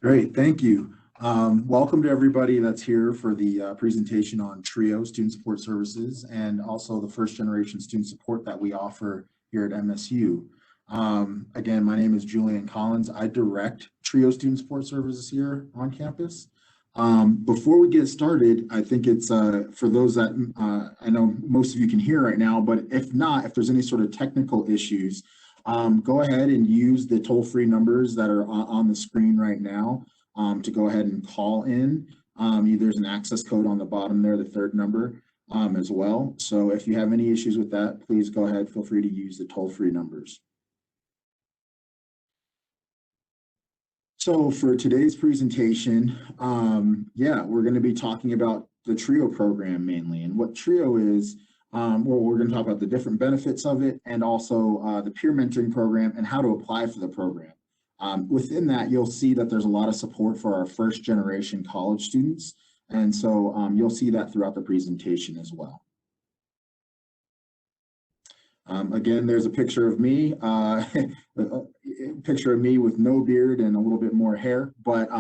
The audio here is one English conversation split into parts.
Great, thank you. Welcome to everybody that's here for the presentation on TRIO Student Support Services and also the first generation student support that we offer here at MSU. Again, my name is Julian Collins. I direct TRIO Student Support Services here on campus. Before we get started, I think it's for those that I know most of you can hear right now, but if not, if there's any sort of technical issues, go ahead and use the toll-free numbers that are on the screen right now to go ahead and call in. There's an access code on the bottom there, the third number as well. So if you have any issues with that, please go ahead, feel free to use the toll-free numbers. So for today's presentation, we're going to be talking about the TRIO program mainly. And what TRIO is, we're going to talk about the different benefits of it and also the peer mentoring program and how to apply for the program. Within that, you'll see that there's a lot of support for our first generation college students. And so you'll see that throughout the presentation as well. Again, there's a picture of me, a picture of me with no beard and a little bit more hair. But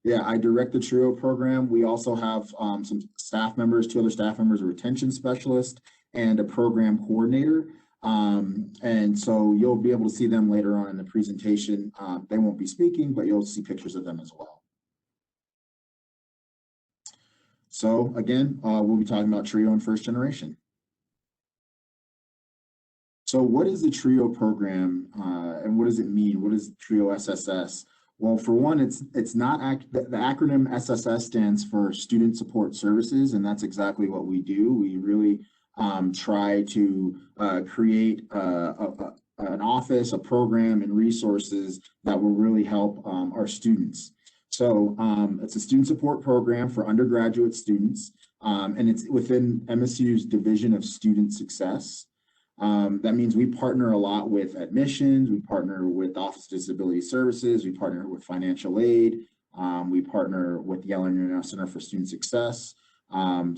yeah, I direct the TRIO program. We also have some staff members, two other staff members, a retention specialist and a program coordinator. And so you'll be able to see them later on in the presentation. They won't be speaking, but you'll see pictures of them as well. So again, we'll be talking about TRIO and first generation. So what is the TRIO program and what does it mean? What is TRIO SSS? Well, for one, it's not the acronym SSS stands for Student Support Services, and that's exactly what we do. We really try to create an office, a program, and resources that will really help our students. So it's a student support program for undergraduate students, and it's within MSU's Division of Student Success. That means we partner a lot with admissions, we partner with Office of Disability Services, we partner with financial aid, we partner with the Yale International Center for Student Success. And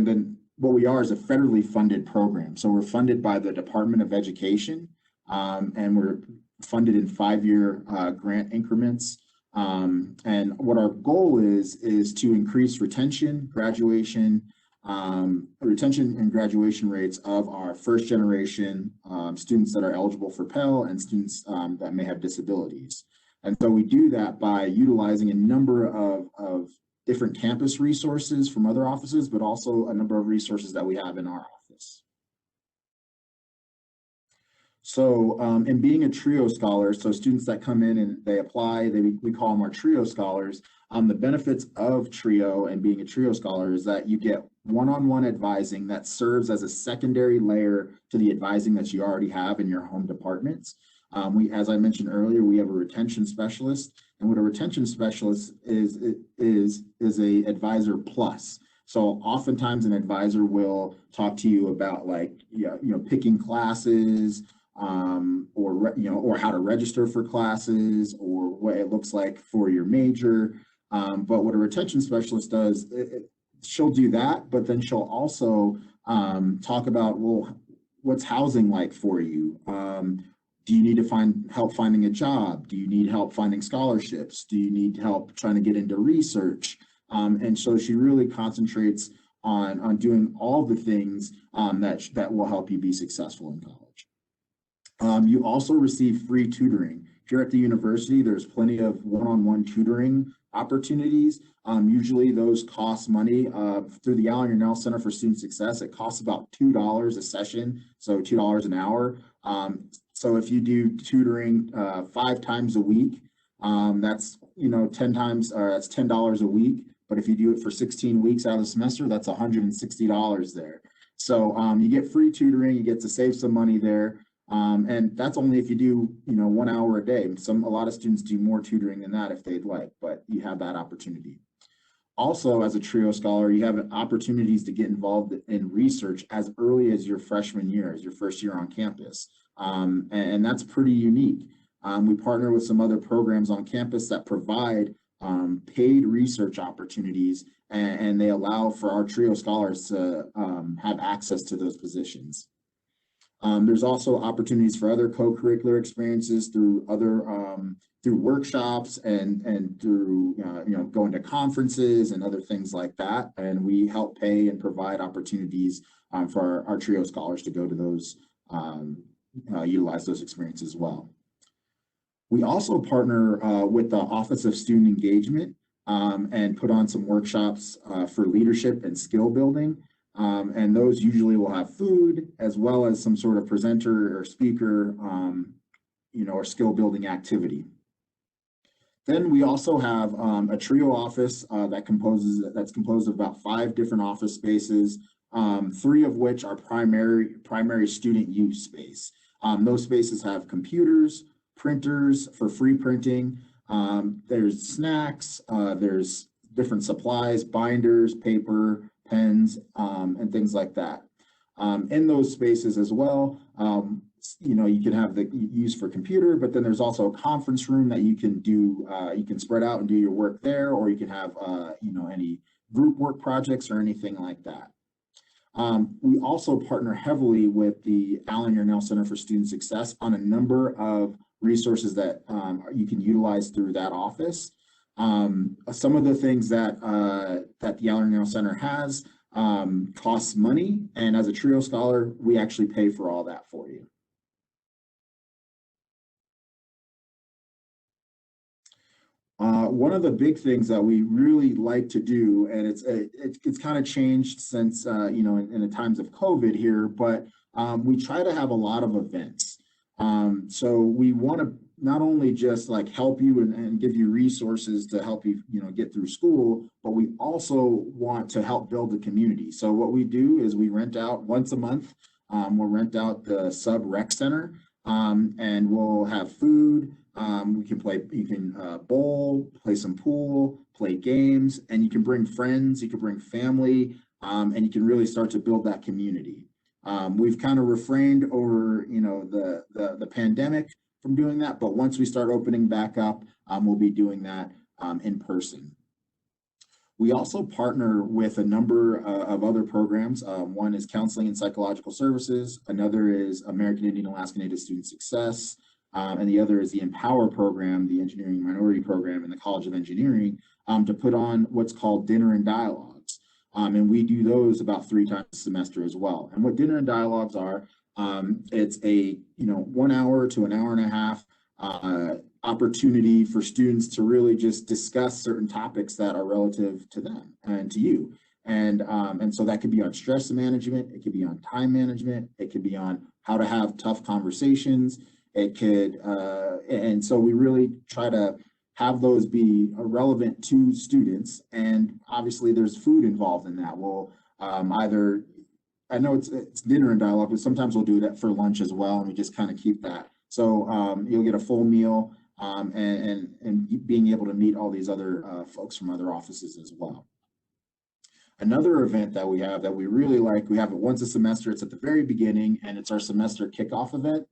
then what we are is a federally funded program. So we're funded by the Department of Education, and we're funded in 5-year grant increments. And what our goal is to increase retention, graduation and graduation rates of our first generation students that are eligible for Pell and students that may have disabilities. And so we do that by utilizing a number of different campus resources from other offices, but also a number of resources that we have in our office. So in being a TRIO scholar, so students that come in and they apply, we call them our TRIO scholars. The benefits of TRIO and being a TRIO scholar is that you get one-on-one advising that serves as a secondary layer to the advising that you already have in your home departments. As I mentioned earlier, we have a retention specialist, and what a retention specialist is a advisor plus. So oftentimes an advisor will talk to you about picking classes, or how to register for classes, or what it looks like for your major. But what a retention specialist does, she'll do that, but then she'll also talk about, well, what's housing like for you? Do you need to help finding a job? Do you need help finding scholarships? Do you need help trying to get into research? And so she really concentrates on doing all the things that will help you be successful in college. You also receive free tutoring. Here at the university, there's plenty of one-on-one tutoring opportunities. Usually those cost money. Through the Yale International Center for Student Success, it costs about $2 a session, so $2 an hour. So if you do tutoring 5 times a week, that's that's $10 a week. But if you do it for 16 weeks out of the semester, that's $160 there. So you get free tutoring, you get to save some money there. And that's only if you do, 1 hour a day. A lot of students do more tutoring than that if they'd like, but you have that opportunity. Also, as a TRIO scholar, you have opportunities to get involved in research as early as your freshman year, as your first year on campus. And that's pretty unique. We partner with some other programs on campus that provide paid research opportunities, and they allow for our TRIO scholars to have access to those positions. There's also opportunities for other co-curricular experiences through other through workshops and through going to conferences and other things like that. And we help pay and provide opportunities for our TRIO scholars to go to those utilize those experiences as well. We also partner with the Office of Student Engagement and put on some workshops for leadership and skill building. And those usually will have food as well as some sort of presenter or speaker, or skill building activity. Then we also have a TRIO office that's composed of about 5 different office spaces, 3 of which are primary student use space. Those spaces have computers, printers for free printing. There's snacks, there's different supplies, binders, paper, pens, and things like that. In those spaces as well, you can have the use for computer, but then there's also a conference room that you can do, you can spread out and do your work there, or you can have, any group work projects or anything like that. We also partner heavily with the Allen Yarnell Center for Student Success on a number of resources that you can utilize through that office. Some of the things that the Allen Yarnell Center has costs money, and as a TRIO scholar, we actually pay for all that for you. One of the big things that we really like to do, and it's kind of changed since in the times of COVID here, but we try to have a lot of events. So we want to not only just like help you and give you resources to help you get through school, but we also want to help build the community. So what we do is we rent out once a month. We'll rent out the sub rec center, and we'll have food. You can bowl, play some pool, play games, and you can bring friends, you can bring family, and you can really start to build that community. We've kind of refrained over, the pandemic from doing that, but once we start opening back up, we'll be doing that in person. We also partner with a number of other programs. One is Counseling and Psychological Services, another is American Indian Alaska Native Student Success, and the other is the Empower program, the Engineering Minority program in the College of Engineering, to put on what's called Dinner and Dialogues. And we do those about 3 times a semester as well. And what Dinner and Dialogues are, it's a 1 hour to an hour and a half opportunity for students to really just discuss certain topics that are relative to them and to you. And so that could be on stress management, it could be on time management, it could be on how to have tough conversations. It could, and so we really try to have those be relevant to students. And obviously there's food involved in that. We'll either, I know it's dinner and dialogue, but sometimes we'll do that for lunch as well. And we just kind of keep that. So you'll get a full meal and being able to meet all these other folks from other offices as well. Another event that we have that we really like, we have it once a semester. It's at the very beginning, and it's our semester kickoff event.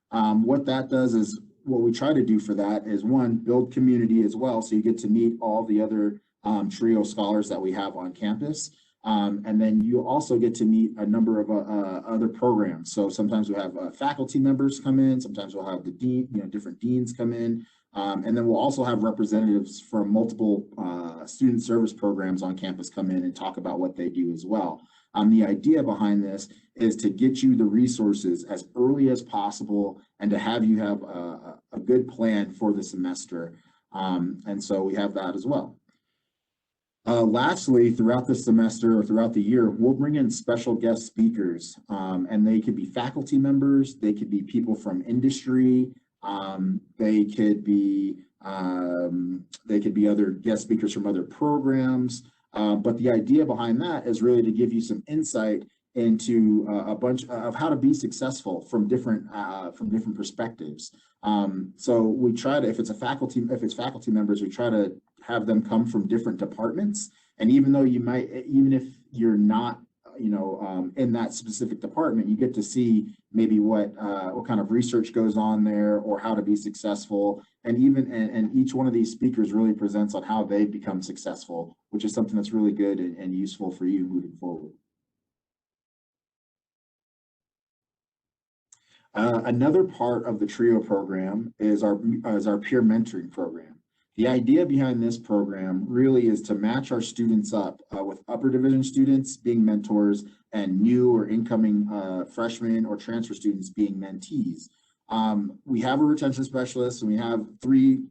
What that does is, what we try to do for that is, one, build community as well, so you get to meet all the other TRIO scholars that we have on campus. And then you also get to meet a number of other programs. So sometimes we have faculty members come in, sometimes we'll have the dean, different deans come in, and then we'll also have representatives from multiple student service programs on campus come in and talk about what they do as well. The idea behind this is to get you the resources as early as possible and to have you have a good plan for the semester. And so we have that as well. Lastly, throughout the semester or throughout the year, we'll bring in special guest speakers, and they could be faculty members, they could be people from industry, they could be other guest speakers from other programs. But the idea behind that is really to give you some insight into a bunch of how to be successful from different perspectives. So we try to, if it's faculty members, we try to have them come from different departments. And even though even if you're not, in that specific department, you get to see maybe what kind of research goes on there or how to be successful. And each one of these speakers really presents on how they become successful, which is something that's really good and useful for you moving forward. Another part of the TRIO program is our peer mentoring program. The idea behind this program really is to match our students up with upper division students being mentors and new or incoming freshmen or transfer students being mentees. We have a retention specialist and we have three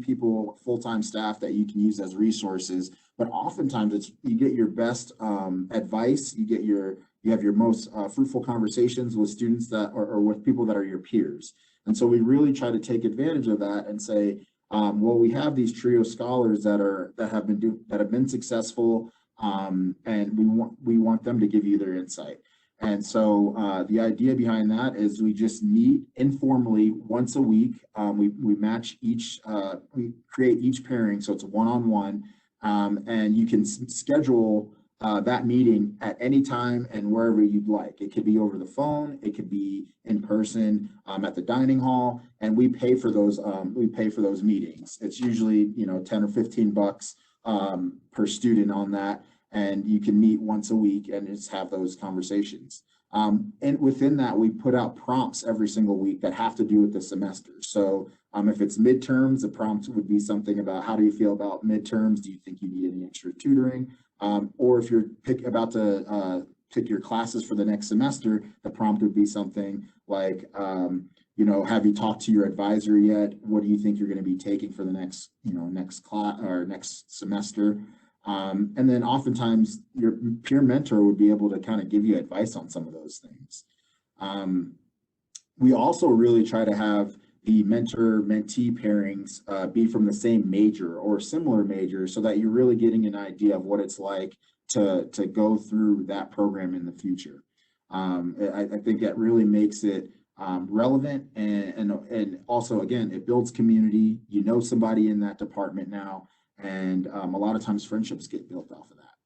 people, full-time staff that you can use as resources, but oftentimes you get your best advice, you have your most fruitful conversations with students that or with people that are your peers. And so we really try to take advantage of that and say, well, we have these TRIO scholars that have been successful, and we want them to give you their insight. And so the idea behind that is we just meet informally once a week. We match we create each pairing, so it's one-on-one, and you can schedule that meeting at any time and wherever you'd like. It could be over the phone, it could be in person at the dining hall, and we pay for those. We pay for those meetings. It's usually 10 or 15 bucks per student on that, and you can meet once a week and just have those conversations. And within that, we put out prompts every single week that have to do with the semester. So if it's midterms, the prompt would be something about how do you feel about midterms? Do you think you need any extra tutoring? Or if you're about to pick your classes for the next semester, the prompt would be something like, have you talked to your advisor yet? What do you think you're going to be taking for the next class or next semester? And then oftentimes your peer mentor would be able to kind of give you advice on some of those things. We also really try to have the mentor-mentee pairings be from the same major or similar major so that you're really getting an idea of what it's like to go through that program in the future. I think that really makes it relevant and also, again, it builds community. You know somebody in that department now, and a lot of times friendships get built off of that.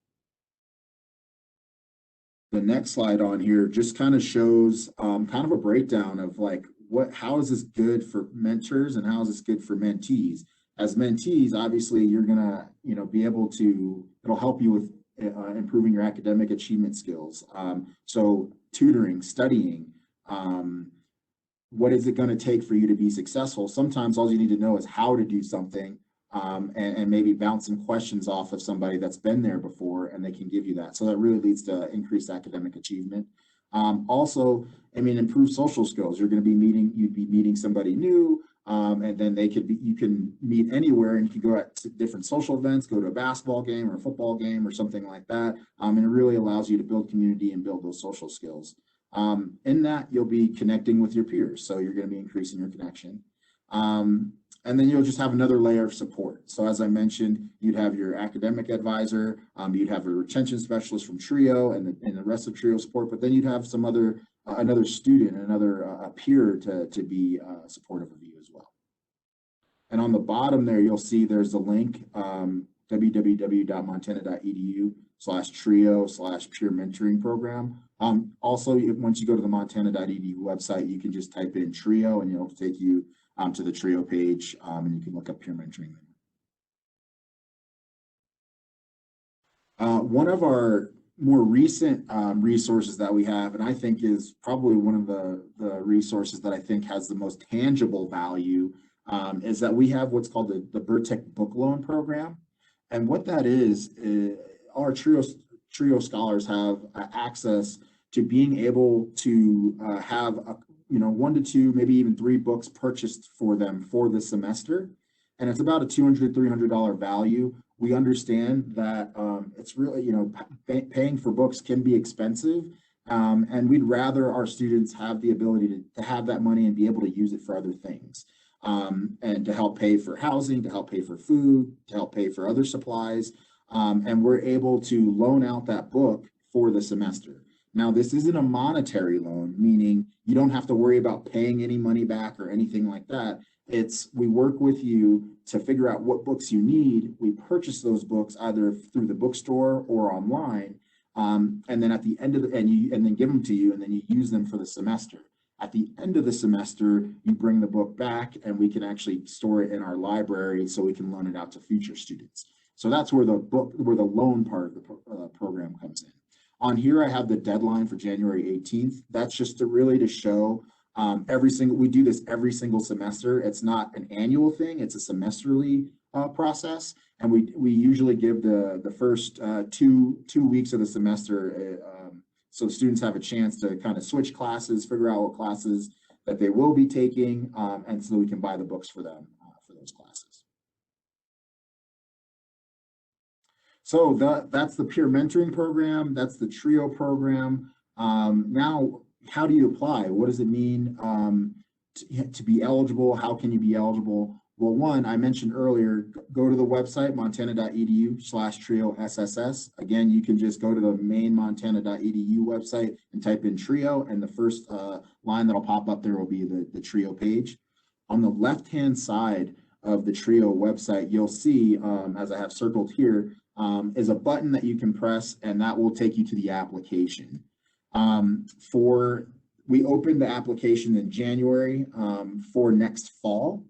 The next slide on here just kind of shows kind of a breakdown of like how is this good for mentors and how is this good for mentees. As mentees, obviously you're gonna be able to, it'll help you with improving your academic achievement skills. So tutoring, studying, what is it going to take for you to be successful? Sometimes all you need to know is how to do something, and maybe bounce some questions off of somebody that's been there before and they can give you that. So that really leads to increased academic achievement. Also, improve social skills. You'd be meeting somebody new, and then you can meet anywhere and you can go at different social events, go to a basketball game or a football game or something like that. And it really allows you to build community and build those social skills. In that, you'll be connecting with your peers. So you're going to be increasing your connection. And then you'll just have another layer of support. So as I mentioned, you'd have your academic advisor, you'd have a retention specialist from TRIO and the rest of TRIO support, but then you'd have some another student, a peer to be supportive of you as well. And on the bottom there, you'll see there's a link, www.montana.edu/TRIO/peer mentoring program. Also, once you go to the montana.edu website, you can just type in TRIO and it'll take you to the TRIO page, and you can look up peer mentoring there. One of our more recent resources that we have, and I think is probably one of the resources that I think has the most tangible value, is that we have what's called the Burtech Book Loan Program. And what that is our TRIO scholars have access to being able to have 1 to 2, maybe even 3 books purchased for them for the semester. And it's about a $200, $300 value. We understand that it's really, paying for books can be expensive. And we'd rather our students have the ability to have that money and be able to use it for other things. And to help pay for housing, to help pay for food, to help pay for other supplies. And we're able to loan out that book for the semester. Now, this isn't a monetary loan, meaning you don't have to worry about paying any money back or anything like that. We work with you to figure out what books you need. We purchase those books either through the bookstore or online, and then at the end of and then give them to you, and then you use them for the semester. At the end of the semester, you bring the book back, and we can actually store it in our library so we can loan it out to future students. So that's where the loan part of the program comes in. On here, I have the deadline for January 18th. That's just to show We do this every single semester. It's not an annual thing, it's a semesterly process. And we usually give the first two weeks of the semester so students have a chance to kind of switch classes, figure out what classes that they will be taking, and so we can buy the books for them for those classes. So that's the peer mentoring program. That's the TRIO program. Now, how do you apply? What does it mean to be eligible? How can you be eligible? Well, one, I mentioned earlier, go to the website, montana.edu/TRIO-SSS. Again, you can just go to the main montana.edu website and type in TRIO, and the first line that'll pop up there will be the TRIO page. On the left-hand side of the TRIO website, you'll see, as I have circled here, is a button that you can press, and that will take you to the application. We opened the application in January for next fall.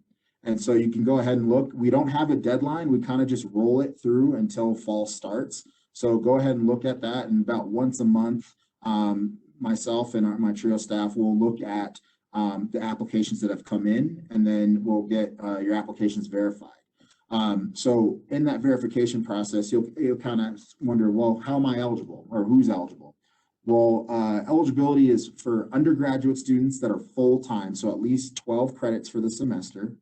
And so you can go ahead and look. We don't have a deadline. We kind of just roll it through until fall starts. So go ahead and look at that. And about once a month, myself and my TRIO staff will look at the applications that have come in, and then we'll get your applications verified. So in that verification process, you'll kind of wonder, well, how am I eligible, or who's eligible? Well, eligibility is for undergraduate students that are full-time, so at least 12 credits for the semester.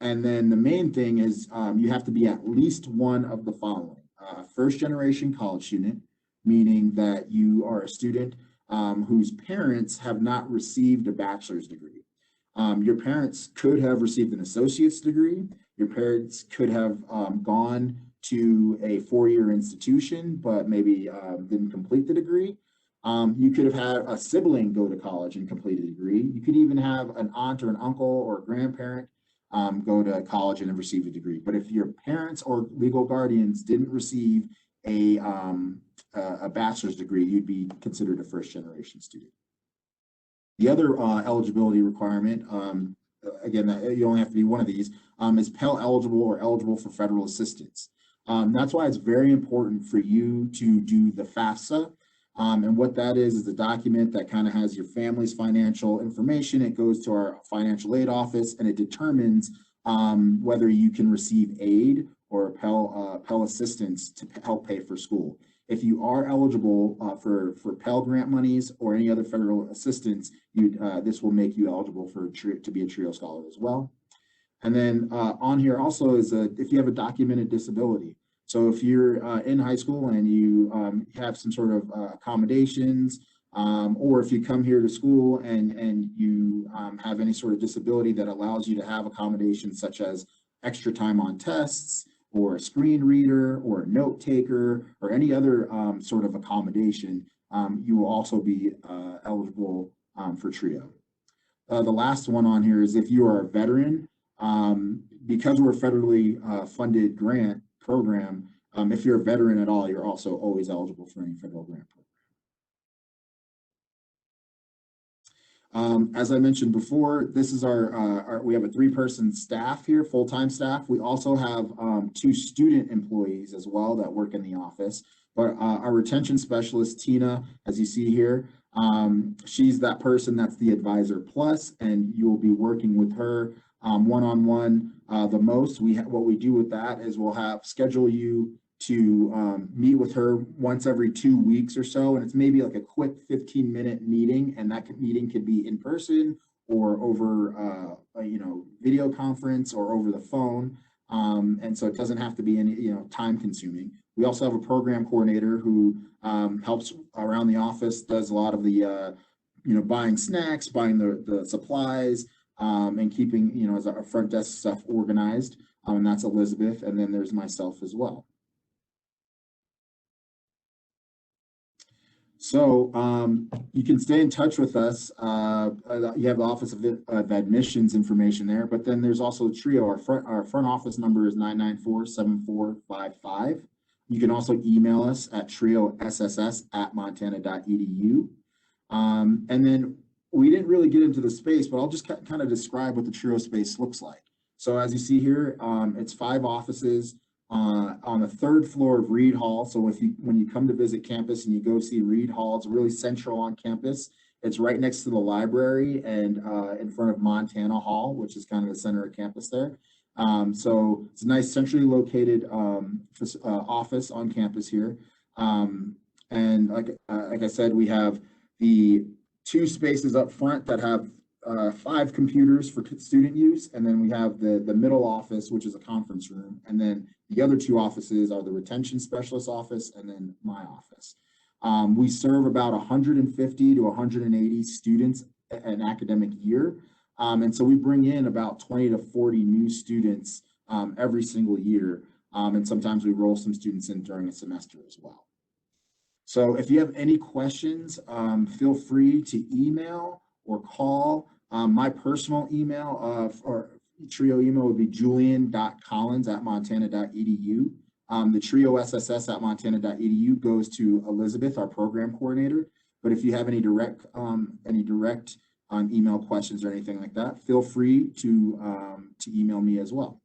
And then the main thing is you have to be at least one of the following. First-generation college student, meaning that you are a student whose parents have not received a bachelor's degree. Your parents could have received an associate's degree. Your parents could have gone to a four-year institution, but maybe didn't complete the degree. You could have had a sibling go to college and complete a degree. You could even have an aunt or an uncle or a grandparent go to college and have received a degree. But if your parents or legal guardians didn't receive a bachelor's degree, you'd be considered a first-generation student. The other eligibility requirement, again, you only have to be one of these, is Pell eligible or eligible for federal assistance. That's why it's very important for you to do the FAFSA. And what that is a document that kind of has your family's financial information. It goes to our financial aid office, and it determines whether you can receive aid or Pell assistance to help pay for school. If you are eligible for Pell grant monies or any other federal assistance, this will make you eligible to be a TRIO scholar as well. And then on here also is if you have a documented disability. So if you're in high school and you have some sort of accommodations, or if you come here to school and you have any sort of disability that allows you to have accommodations such as extra time on tests, or a screen reader, or a note taker, or any other sort of accommodation, you will also be eligible for TRIO. The last one on here is if you are a veteran, because we're a federally funded grant program, if you're a veteran at all, you're also always eligible for any federal grant program. As I mentioned before, this is we have a 3-person staff here, full-time staff. We also have 2 student employees as well that work in the office. But our retention specialist, Tina, as you see here, she's that person that's the advisor plus, and you will be working with her one-on-one the most. What we do with that is we'll schedule you to meet with her once every 2 weeks or so, and it's maybe like a quick 15-minute meeting, and that meeting could be in person or over video conference or over the phone, and so it doesn't have to be any time consuming. We also have a program coordinator who helps around the office, does a lot of the buying snacks, buying the supplies, and keeping as our front desk stuff organized, and that's Elizabeth, and then there's myself as well. So you can stay in touch with us. You have the Office of Admissions information there, but then there's also TRIO. Our front office number is 994-7455. You can also email us at trioSSS@montana.edu. And then we didn't really get into the space, but I'll just kind of describe what the TRIO space looks like. So as you see here, it's 5 offices. On the 3rd floor of Reed Hall. So when you come to visit campus and you go see Reed Hall, it's really central on campus. It's right next to the library and in front of Montana Hall, which is kind of the center of campus there. So it's a nice centrally located office on campus here. And like I said, we have the 2 spaces up front that have 5 computers for student use, and then we have the middle office, which is a conference room, and then the other 2 offices are the retention specialist office and then my office. We serve about 150 to 180 students an academic year, and so we bring in about 20 to 40 new students every single year, and sometimes we roll some students in during a semester as well. So if you have any questions, feel free to email or call. My personal email or TRIO email would be julian.collins@montana.edu. The TRIO SSS@montana.edu goes to Elizabeth, our program coordinator. But if you have any direct email questions or anything like that, feel free to email me as well.